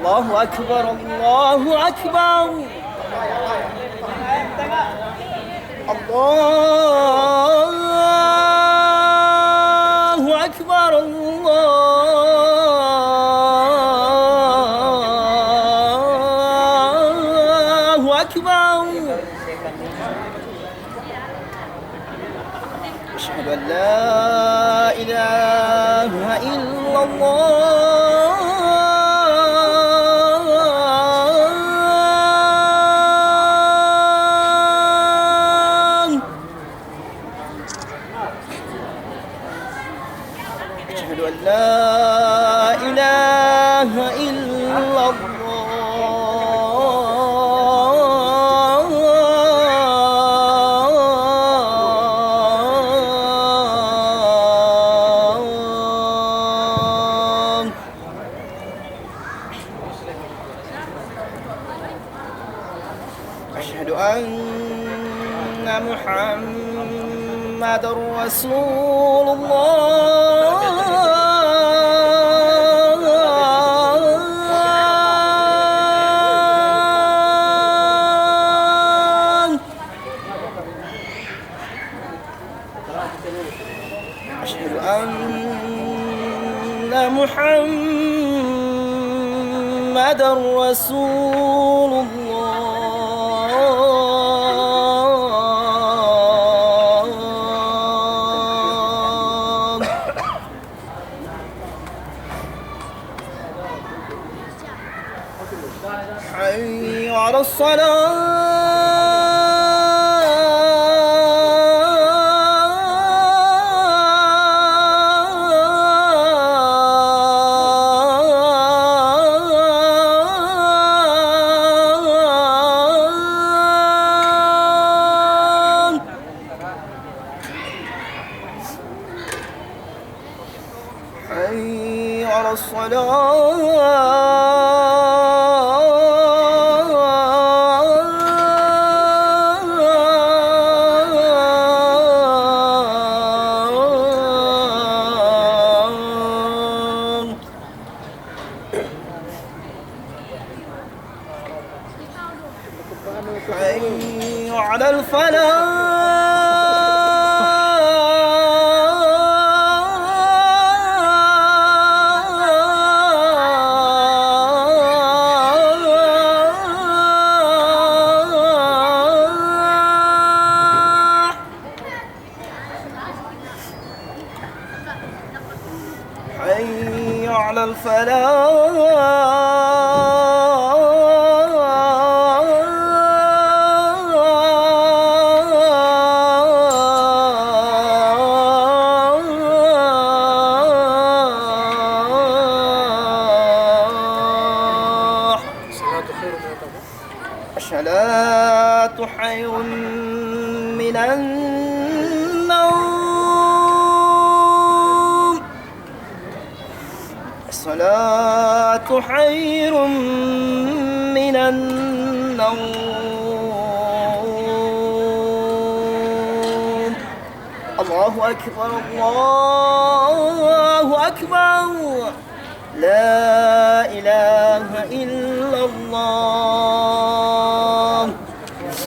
الله أكبر الله أكبر. الله أكبر الله أكبر. أشهد أن لا إله إلا الله. أشهد أن لا إله إلا الله. أشهد أن محمد رسول الله. أشهد أن محمد رسول الله. حي على الصلاة. حي على الصلاة. حي على الفلاح. حي على الفلاح. الصلاة خير من النوم. الصلاة خير من النوم. الله أكبر الله أكبر. لا إله إلا الله.